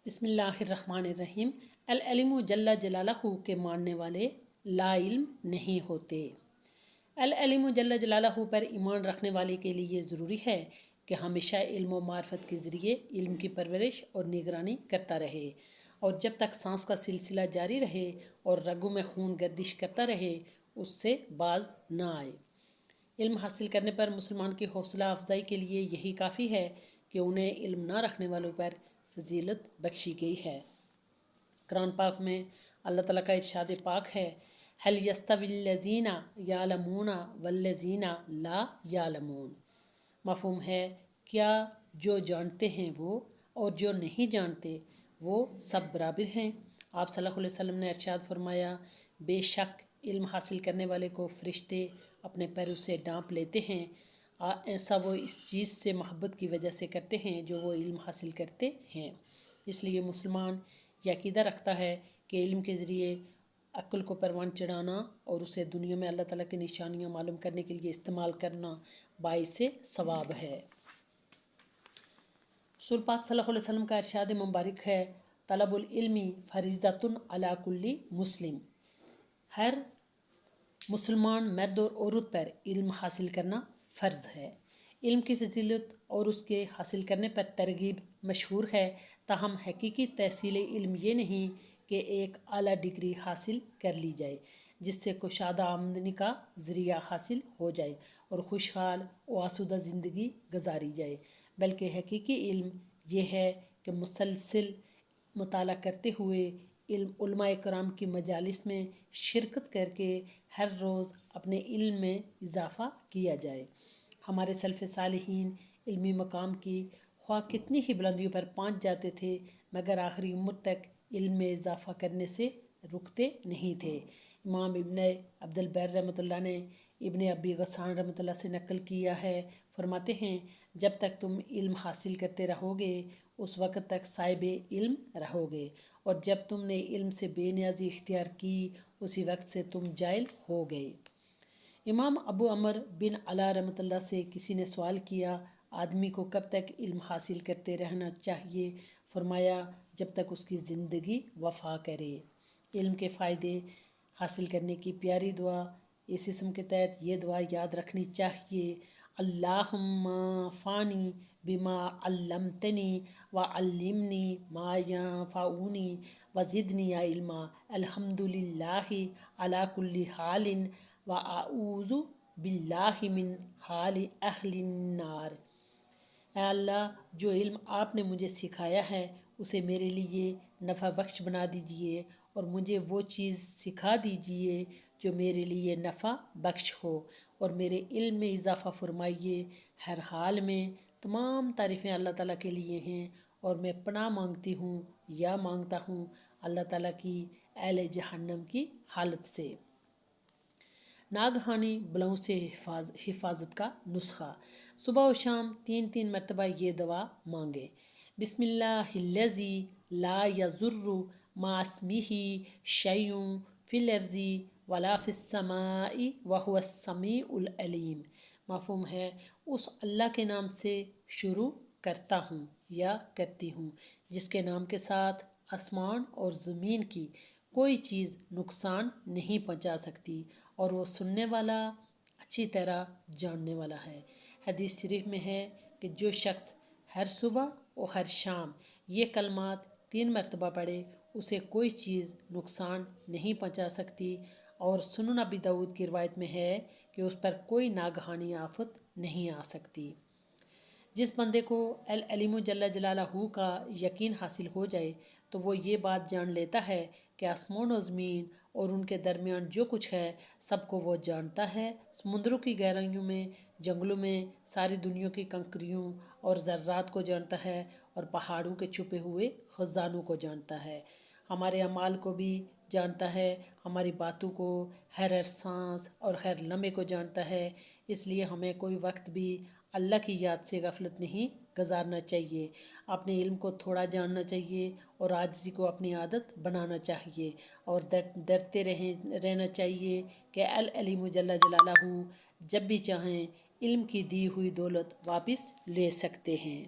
بسم اللہ الرحمن الرحیم۔ العلم جل جلالہ کے ماننے والے لا علم نہیں ہوتے۔ العلم جل جلالہ پر ایمان رکھنے والے کے لیے یہ ضروری ہے کہ ہمیشہ علم و معرفت کے ذریعے علم کی پرورش اور نگرانی کرتا رہے، اور جب تک سانس کا سلسلہ جاری رہے اور رگوں میں خون گردش کرتا رہے اس سے باز نہ آئے۔ علم حاصل کرنے پر مسلمان کی حوصلہ افزائی کے لیے یہی کافی ہے کہ انہیں علم نہ رکھنے والوں پر فضیلت بخشی گئی ہے۔ قرآن پاک میں اللہ تعالیٰ کا ارشاد پاک ہے، هل يستوي الذين يعلمون والذين لا يعلمون۔ مفہوم ہے، کیا جو جانتے ہیں وہ اور جو نہیں جانتے وہ سب برابر ہیں؟ آپ صلی اللہ علیہ وسلم نے ارشاد فرمایا، بے شک علم حاصل کرنے والے کو فرشتے اپنے پیروں سے ڈانپ لیتے ہیں، ایسا وہ اس چیز سے محبت کی وجہ سے کرتے ہیں جو وہ علم حاصل کرتے ہیں۔ اس لیے مسلمان یہ عقیدہ رکھتا ہے کہ علم کے ذریعے عقل کو پروان چڑھانا اور اسے دنیا میں اللہ تعالیٰ کی نشانیاں معلوم کرنے کے لیے استعمال کرنا باعث ثواب ہے۔ رسول پاک صلی اللہ علیہ وسلم کا ارشاد مبارک ہے، طلب العلم فریضۃ علی کل مسلم۔ ہر مسلمان مرد اور عورت پر علم حاصل کرنا فرض ہے۔ علم کی فضیلت اور اس کے حاصل کرنے پر ترغیب مشہور ہے، تاہم حقیقی تحصیل علم یہ نہیں کہ ایک اعلیٰ ڈگری حاصل کر لی جائے جس سے کشادہ آمدنی کا ذریعہ حاصل ہو جائے اور خوشحال و آسودہ زندگی گزاری جائے، بلکہ حقیقی علم یہ ہے کہ مسلسل مطالعہ کرتے ہوئے علماء کرام کی مجالس میں شرکت کر کے ہر روز اپنے علم میں اضافہ کیا جائے۔ ہمارے سلف صالحین علمی مقام کی خواہ کتنی ہی بلندیوں پر پہنچ جاتے تھے مگر آخری عمر تک علم میں اضافہ کرنے سے رکتے نہیں تھے۔ امام ابن عبد البر رحمۃ اللہ نے ابن ابی غسان رحمۃ اللہ سے نقل کیا ہے، فرماتے ہیں، جب تک تم علم حاصل کرتے رہو گے اس وقت تک صاحب علم رہو گے، اور جب تم نے علم سے بے نیازی اختیار کی اسی وقت سے تم جاہل ہو گئے۔ امام ابو عمر بن علا رحمۃ اللہ سے کسی نے سوال کیا، آدمی کو کب تک علم حاصل کرتے رہنا چاہیے؟ فرمایا، جب تک اس کی زندگی وفا کرے۔ علم کے فائدے حاصل کرنے کی پیاری دعا، اس اسم کے تحت یہ دعا یاد رکھنی چاہیے، اللہم فانی بما علمتنی وعلمنی ما ینفعنی وزدنی علما، الحمدللہ علی کل حال واعوذ باللہ من حال اہل النار۔ اے اللہ، جو علم آپ نے مجھے سکھایا ہے اسے میرے لیے نفع بخش بنا دیجیے اور مجھے وہ چیز سکھا دیجیے جو میرے لیے نفع بخش ہو، اور میرے علم میں اضافہ فرمائیے۔ ہر حال میں تمام تعریفیں اللہ تعالیٰ کے لیے ہیں، اور میں پناہ مانگتی ہوں یا مانگتا ہوں اللہ تعالیٰ کی اہل جہنم کی حالت سے۔ ناگہانی بلاؤں سے حفاظت کا نسخہ، صبح و شام 3 مرتبہ یہ دعا مانگیں، بسم اللہ الذی لا یضر مع اسمہ شیء فی الارض ولا فی السماء وہو السمیع العلیم۔ مفہوم ہے، اس اللہ کے نام سے شروع کرتا ہوں یا کرتی ہوں جس کے نام کے ساتھ آسمان اور زمین کی کوئی چیز نقصان نہیں پہنچا سکتی، اور وہ سننے والا اچھی طرح جاننے والا ہے۔ حدیث شریف میں ہے کہ جو شخص ہر صبح اور ہر شام یہ کلمات 3 مرتبہ پڑھے اسے کوئی چیز نقصان نہیں پہنچا سکتی، اور سنن ابی داؤد کی روایت میں ہے کہ اس پر کوئی ناگہانی آفت نہیں آ سکتی۔ جس بندے کو العلم جل جلالہ کا یقین حاصل ہو جائے تو وہ یہ بات جان لیتا ہے کہ آسمان و زمین اور ان کے درمیان جو کچھ ہے سب کو وہ جانتا ہے، سمندروں کی گہرائیوں میں، جنگلوں میں، ساری دنیا کی کنکریوں اور ذرات کو جانتا ہے، اور پہاڑوں کے چھپے ہوئے خزانوں کو جانتا ہے، ہمارے اعمال کو بھی جانتا ہے، ہماری باتوں کو، ہر سانس اور ہر لمحے کو جانتا ہے۔ اس لیے ہمیں کوئی وقت بھی اللہ کی یاد سے غفلت نہیں گزارنا چاہیے، اپنے علم کو تھوڑا جاننا چاہیے اور عاجزی کو اپنی عادت بنانا چاہیے، اور ڈرتے رہنا چاہیے کہ العلیم جل جلالہ جب بھی چاہیں علم کی دی ہوئی دولت واپس لے سکتے ہیں۔